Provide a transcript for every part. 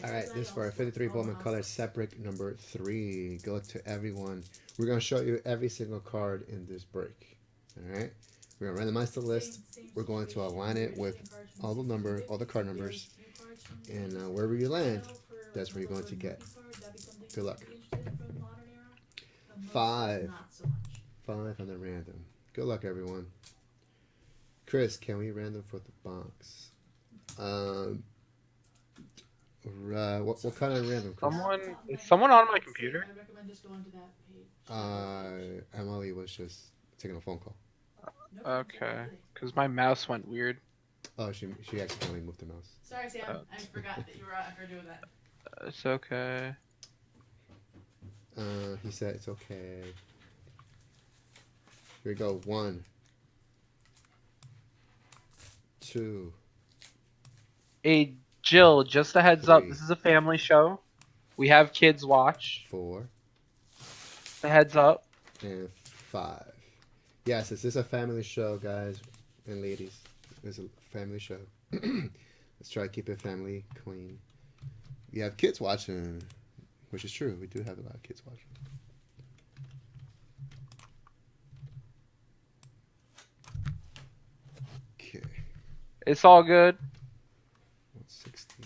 All right, this for our 53 Bowman color separate number 3. Go to everyone. We're going to show you every single card in this break. All right, we're going to randomize the list. We're going to align it with all the card numbers, and wherever you land, that's where you're going to get. Good luck. 5. 5 on the random. Good luck, everyone. Chris, can we random for the box? What kind of random, Chris? Someone on my computer? Emily was just taking a phone call. Okay, because my mouse went weird. Oh, she accidentally moved the mouse. Sorry, Sam. I forgot that you were after doing that. It's okay. He said it's okay. Here we go. 1, 2. Hey, Jill, just a heads up. 3, This is a family show. We have kids watch. 4, A heads up. and 5. Yes, this is a family show, guys and ladies. It's a family show. Let's try to keep it family clean. We have kids watching, which is true. We do have a lot of kids watching. Okay. It's all good. 160.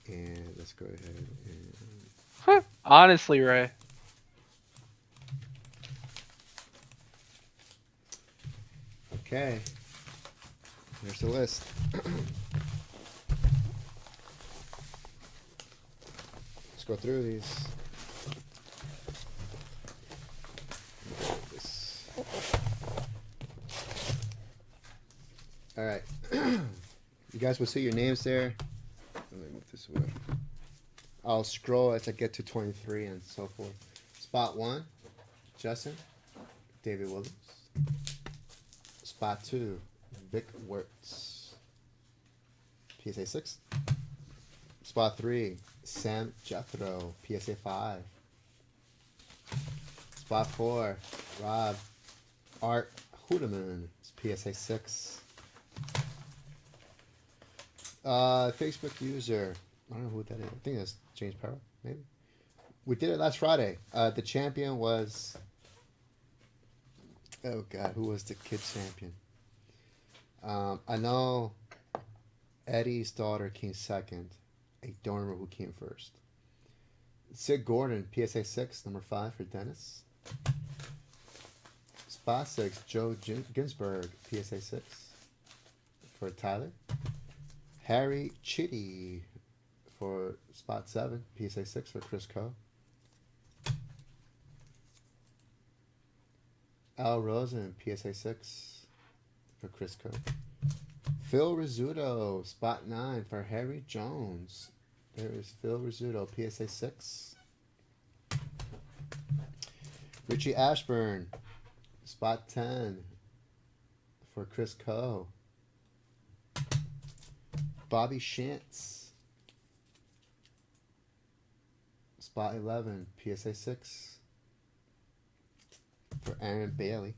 And let's go ahead and... Honestly, Ray. Okay. Here's the list. Let's go through these. All right. You guys will see your names there. Let me move this away. I'll scroll as I get to 23 and so forth. Spot 1, Justin, David Williams. Spot 2, Vic Wirtz, PSA 6. Spot 3, Sam Jethro, PSA 5. Spot 4, Rob Art Hudeman, PSA 6. Facebook user, I don't know who that is. I think that's James Parrott, maybe. We did it last Friday. The champion was... Oh, God, who was the kid champion? I know Eddie's daughter came second. I don't remember who came first. Sid Gordon, PSA 6, number 5 for Dennis. Spot 6, Joe Ginsberg, PSA 6 for Tyler. Harry Chitty for spot 7, PSA 6 for Chris Coe. Al Rosen, PSA 6 for Chris Coe. Phil Rizzuto, spot 9 for Harry Jones. There is Phil Rizzuto, PSA 6. Richie Ashburn, spot 10 for Chris Coe. Bobby Shantz, spot 11, PSA 6 for Aaron Bailey.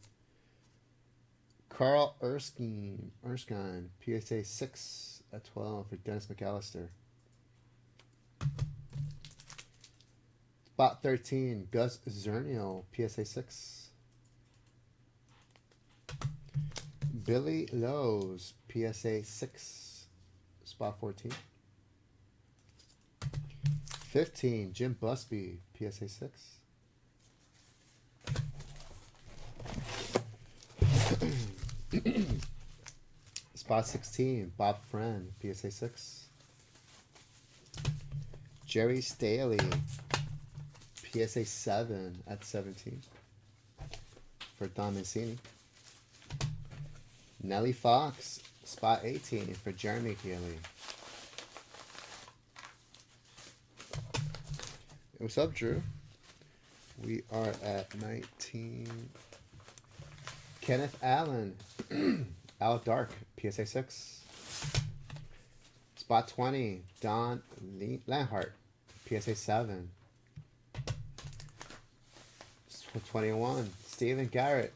Carl Erskine, PSA 6 at 12 for Dennis McAllister. Spot 13, Gus Zernial, PSA 6. Billy Lowe's, PSA 6. Spot 14. 15, Jim Busby, PSA 6. Spot 16, Bob Friend, PSA 6. Jerry Staley, PSA 7 at 17 for Don Mancini. Nellie Fox, spot 18 for Jeremy Healy. What's up, Drew? We are at 19. Kenneth Allen, Al Dark, PSA 6. Spot 20, Don Lanhart, PSA 7. 21, Steven Garrett,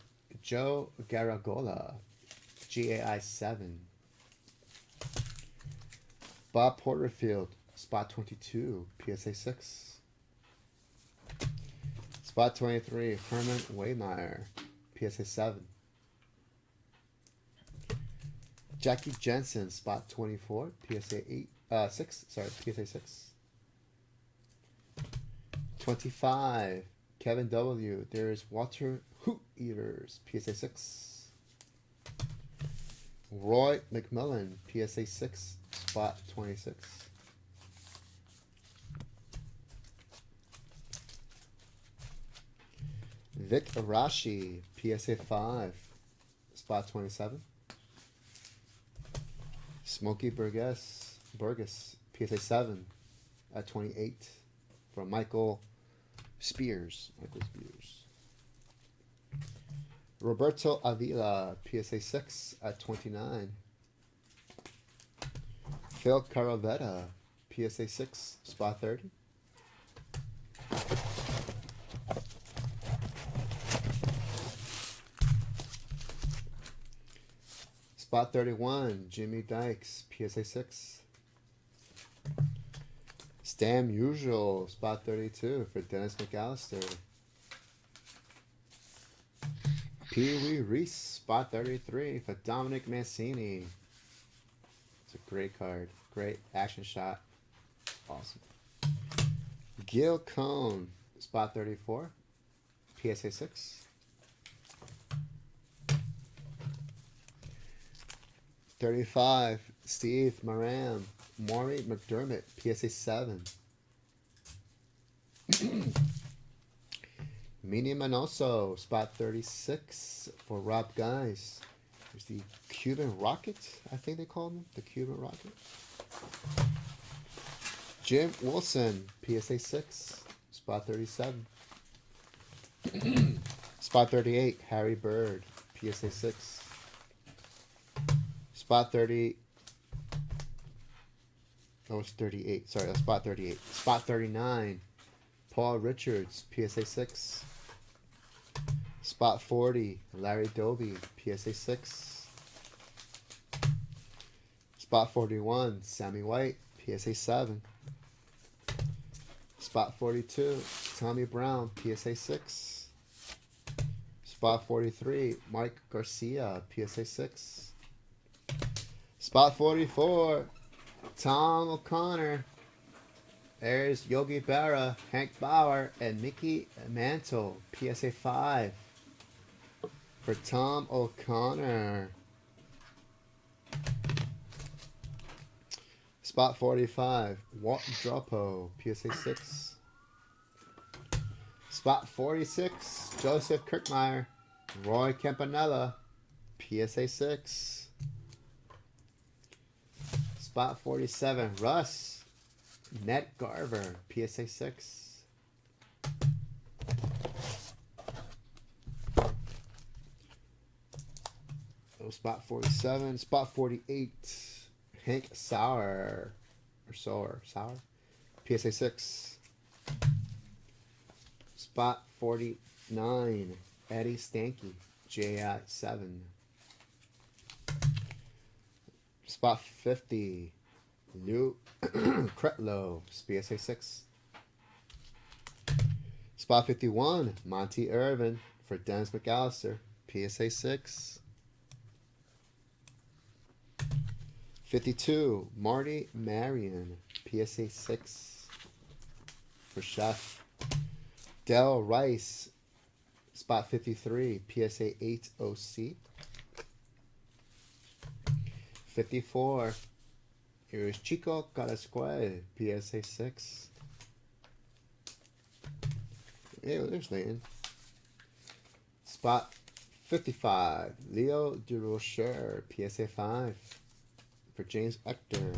Joe Garagiola, GAI 7. Bob Porterfield, spot 22, PSA 6. Spot 23, Herman Waymeyer, PSA 7. Jackie Jensen, spot 24, PSA 6. Sorry, PSA 6. 25, Kevin W. There's Walter Hoot Eaters, PSA 6. Roy McMillan, PSA 6, spot 26. Vic Arashi, PSA 5, spot 27. Smokey Burgess, PSA 7 at 28 from Michael Spears. Roberto Avila, PSA 6 at 29. Phil Caravetta, PSA 6, spot 30. Spot 31, Jimmy Dykes, PSA 6. Stam Usual, spot 32 for Dennis McAllister. Pee Wee Reese, spot 33 for Dominic Mancini. It's a great card. Great action shot. Awesome. Gil Cohn, spot 34, PSA 6. 35, Steve Moran, Maury McDermott, PSA 7. Mini Manoso, spot 36 for Rob Guys. There's the Cuban Rocket, I think they call him, the Cuban Rocket. Jim Wilson, PSA 6, spot 37. Spot 38, Harry Bird, PSA 6. Spot 30. Oh, it's 38. Sorry, that's spot 38. Spot 39, Paul Richards, PSA 6. Spot 40, Larry Doby, PSA 6. Spot 41, Sammy White, PSA 7. Spot 42, Tommy Brown, PSA 6. Spot 43, Mike Garcia, PSA 6. Spot 44, Tom O'Connor. There's Yogi Berra, Hank Bauer, and Mickey Mantle, PSA 5 for Tom O'Connor. Spot 45, Walton Dropo, PSA 6. Spot 46, Joseph Kirkmeyer, Roy Campanella, PSA 6. Spot 47, Russ, Ned Garver, PSA 6. Oh, spot 47, spot 48, Hank Sauer, Sauer, PSA 6. Spot 49, Eddie Stanky, JI 7. Spot 50, Lou Cretlow, PSA 6. Spot 51, Monty Irvin for Dennis McAllister, PSA 6. 52, Marty Marion, PSA 6 for Chef. Del Rice, spot 53, PSA 8 OC. 54, here's Chico Carrasquel, PSA 6. Yeah, there's Leighton. Spot 55, Leo DeRocher, PSA 5 for James Ector.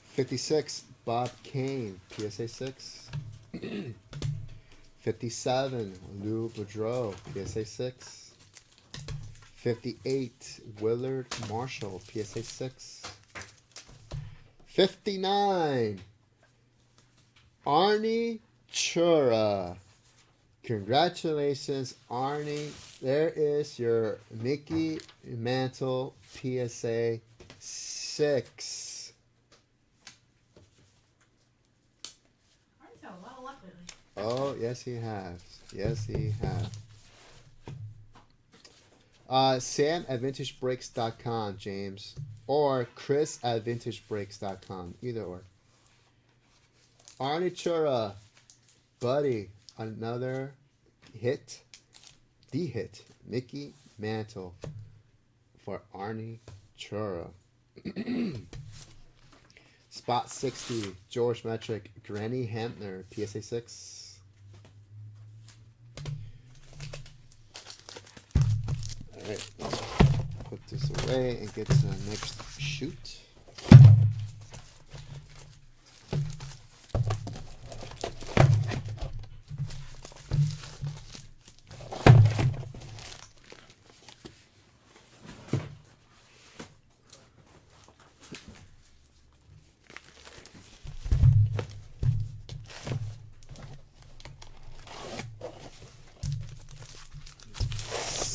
56, Bob Kane, PSA 6. 57, Lou Boudreau, PSA 6. 58, Willard Marshall, PSA 6. 59, Arnie Chura, Congratulations, Arnie. There is your Mickey Mantle PSA 6. Arnie's had a lot of luck lately. Oh, yes, he has. Yes, he has. Sam at vintagebreaks.com, James. Or Chris at vintagebreaks.com. Either or. Arnie Chura, buddy. Another hit. The hit. Mickey Mantle for Arnie Chura. Spot 60. George Metric. Granny Hampner. PSA 6. Alright, put this away and get to the next shoot.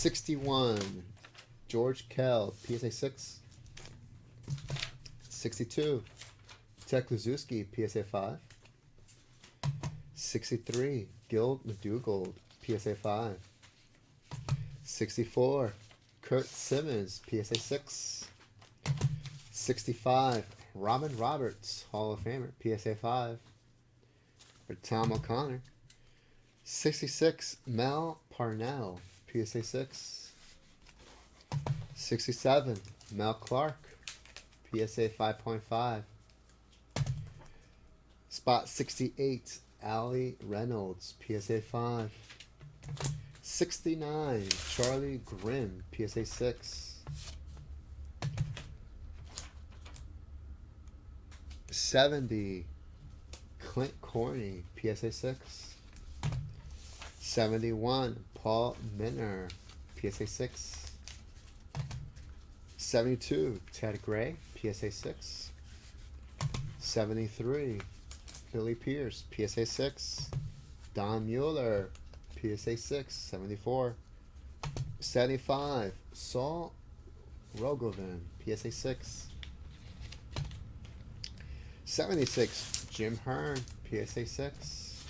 $61. George Kell, PSA 6. 62. Ted Kluszewski, PSA 5. 63. Gil McDougald, PSA 5. 64. Kurt Simmons, PSA 6. 65. Robin Roberts, Hall of Famer, PSA 5. For Tom O'Connor. 66. Mel Parnell, PSA 6. 67. Mel Clark, PSA 5.5. Spot 68. Allie Reynolds, PSA 5. 69. Charlie Grimm, PSA 6. 70. Clint Corney, PSA 6. 71. Paul Minner, PSA 6. 72. Ted Gray, PSA 6. 73. Billy Pierce, PSA 6. Don Mueller, PSA 6. 74. 75. Saul Rogovin, PSA 6. 76. Jim Hearn, PSA 6.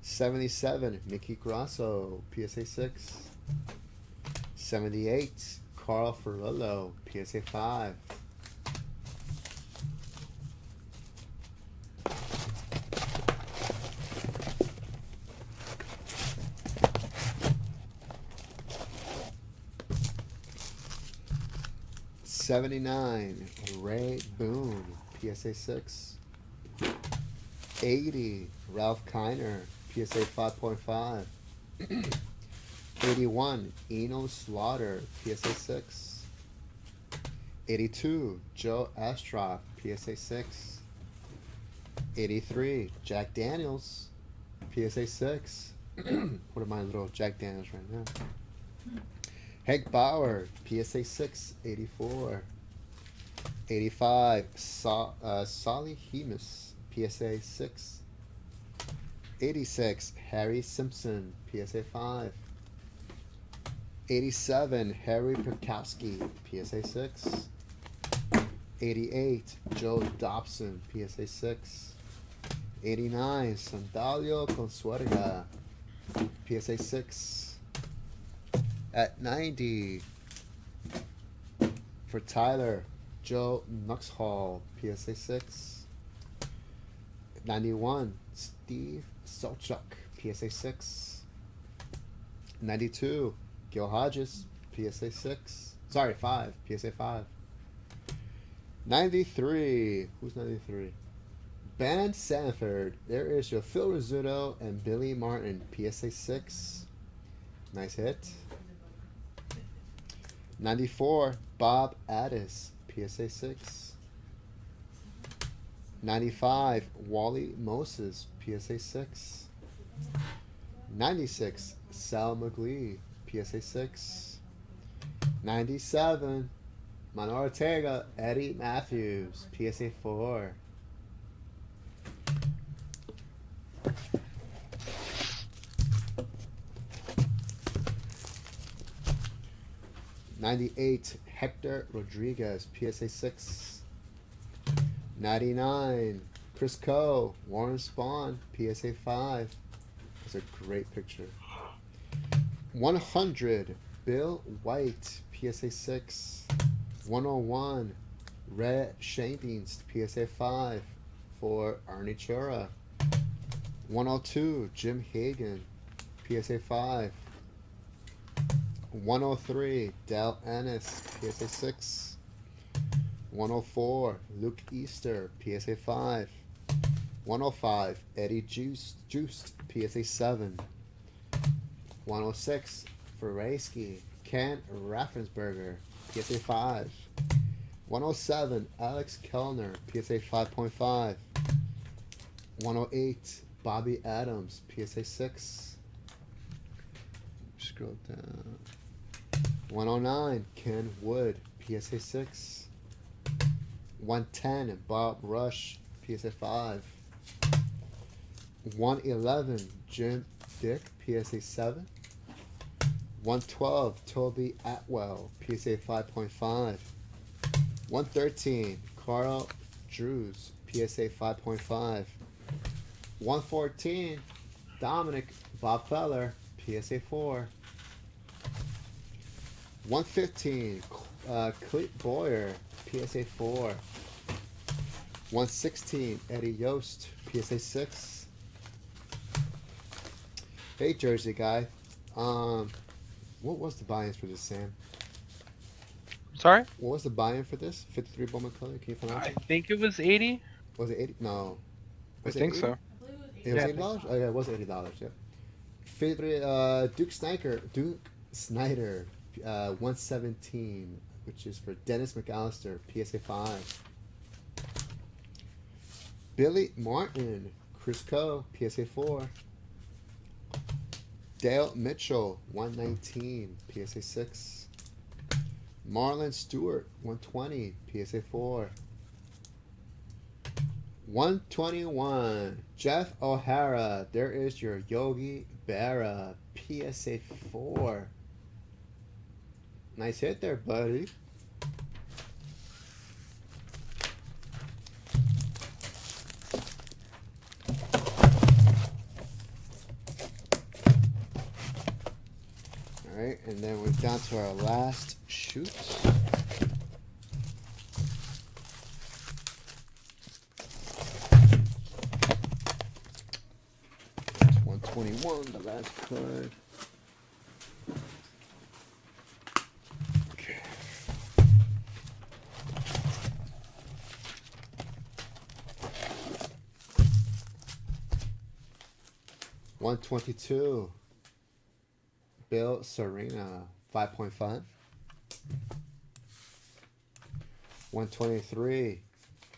77. Mickey Grasso, PSA 6. 78. Carl Ferrillo, PSA 5. $79. Ray Boone, PSA 6. 80. Ralph Kiner, PSA 5.5. 81. Eno Slaughter, PSA 6. 82. Joe Astroff, PSA 6. 83. Jack Daniels, PSA 6. What are my little Jack Daniels right now? Hank Bauer, PSA 6. 84. 85. Solly Hemus, PSA 6. 86. Harry Simpson, PSA 5. 87. Harry Perkowski, PSA 6. 88. Joe Dobson, PSA 6. 89. Sandalio Consuegra, PSA 6. At 90. For Tyler, Joe Nuxhall, PSA 6. 91. Steve Solchuk, PSA 6. 92. Gil Hodges, PSA 6. Sorry, 5. PSA 5. 93. Who's 93? Ben Sanford. There is your Phil Rizzuto and Billy Martin, PSA 6. Nice hit. 94. Bob Addis, PSA 6. 95. Wally Moses, PSA 6. 96. Sal McGlee, PSA 6. 97. Manuel Ortega, Eddie Matthews, PSA 4. 98, Hector Rodriguez, PSA 6. 99, Chris Coe, Warren Spahn, PSA 5. That's a great picture. 100, Bill White, PSA 6. 101, Red Shavings, PSA 5 for Arnie Chura. 102, Jim Hagan, PSA 5. 103, Dell Ennis, PSA 6. 104, Luke Easter, PSA 5. 105, Eddie Juiced, PSA 7. 106, Ferreski, Ken Raffensberger, PSA 5. 107, Alex Kellner, PSA 5.5. 108, Bobby Adams, PSA 6. Scroll down. 109, Ken Wood, PSA 6. 110, Bob Rush, PSA 5. 111, Jim Dick, PSA 7. 112, Toby Atwell, PSA 5.5. 113, Carl Drews, PSA 5.5. 114, Dominic Bob Feller, PSA 4. 115, Cleet Boyer, PSA 4. 116, Eddie Yost, PSA 6. Hey, Jersey guy. What was the buy-in for this, Sam? Sorry? What was the buy-in for this? 53 Bowman color? Can you pronounce I it? think it was 80. Was it 80? No. I Was it think 80? so. I believe it was It was Yeah, I $80? think Oh, yeah, it was $80, yeah. Favorite, Duke Snyder, 117, which is for Dennis McAllister, PSA 5. Billy Martin, Chris Coe, PSA 4. Dale Mitchell, 119, PSA 6. Marlon Stewart, 120, PSA 4. 121, Jeff O'Hara, there is your Yogi Berra, PSA 4. Nice hit there, buddy. Alright, and then we're down to our last shoot. That's 121, the last card. Okay. $122. Bill Serena, 5.5. 123,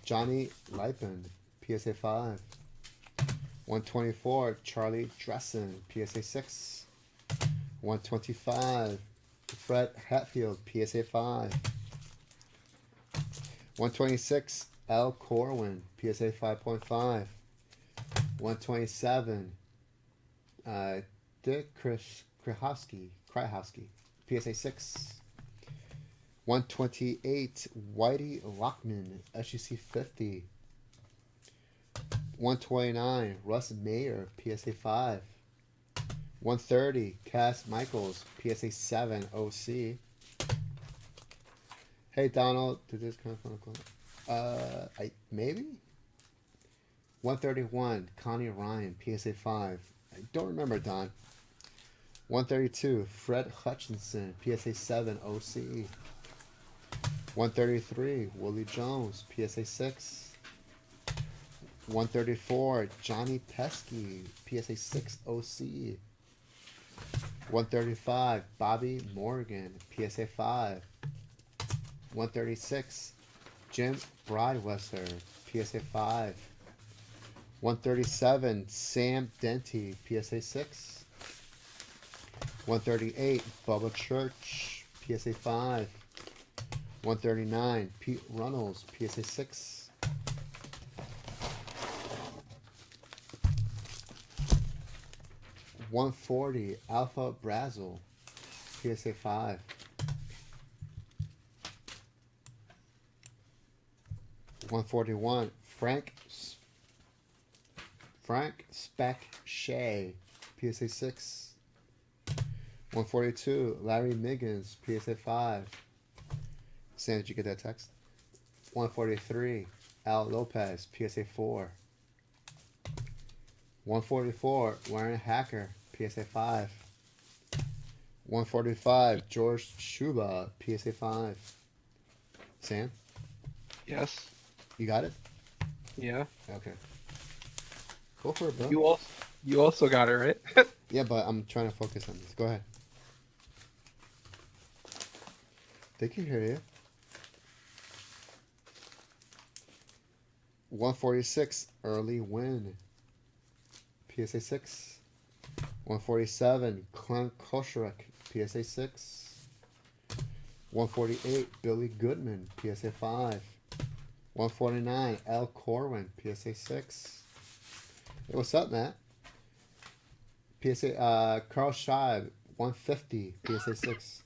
Johnny Lipin, PSA 5. 124, Charlie Dressen, PSA 6. 125, Fred Hatfield, PSA 5. 126, L. Corwin, PSA 5.5. 127, Dick Krahowski, PSA 6. 128, Whitey Lockman, SEC 50. 129, Russ Mayer, PSA 5. 130, Cass Michaels, PSA 7, OC. Hey Donald, did this come from a maybe? 131, Connie Ryan, PSA 5. I don't remember, Don. 132, Fred Hutchinson, PSA 7, OC. 133, Willie Jones, PSA 6. 134, Johnny Pesky, PSA 6, OC. 135, Bobby Morgan, PSA 5. 136, Jim Bridewesser, PSA 5. 137, Sam Denty, PSA 6. 138, Bubba Church, PSA 5. 139, Pete Runnels, PSA 6. 140, Alpha Brazel, PSA 5. 141, Frank Speck Shea, PSA 6. 142, Larry Miggins, PSA 5. Sam, did you get that text? 143, Al Lopez, PSA 4. 144, Warren Hacker, PSA 5. 145, George Shuba, PSA 5. Sam, Yes. you got it? Yeah. Okay. Go for it, bro. You also got it right. Yeah, but I'm trying to focus on this. Go ahead. They can hear you. 146, Early Win, PSA 6. 147, Clem Koshorek, PSA 6. 148, Billy Goodman, PSA 5. 149, Al Corwin, PSA 6. Hey, what's up, Matt? PSA, Carl Scheib, 150, PSA 6.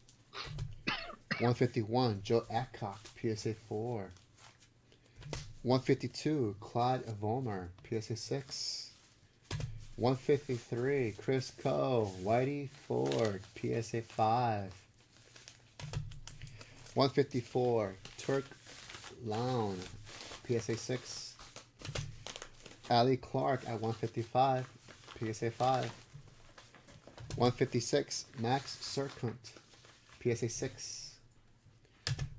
151, Joe Adcock, PSA 4. 152, Clyde Vollmer, PSA 6. 153, Chris Coe, Whitey Ford, PSA 5. 154, Turk Lown, PSA 6. Ali Clark at 155, PSA 5. 156, Max Serkunt, PSA 6.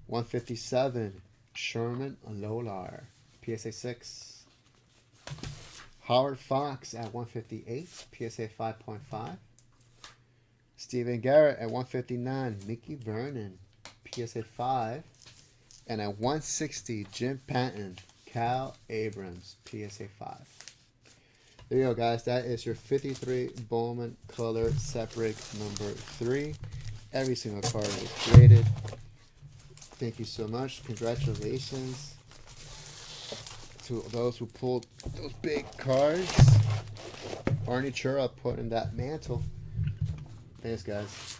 157, Sherman Lolar, PSA 6. Howard Fox at 158, PSA 5.5. Steven Garrett at 159, Mickey Vernon, PSA 5. And at 160, Jim Patton, Cal Abrams, PSA 5. There you go, guys. That is your 53 Bowman color separate number 3. Every single card is graded. Thank you so much. Congratulations to those who pulled those big cards. Arnie Chura put in that mantle. Thanks, guys.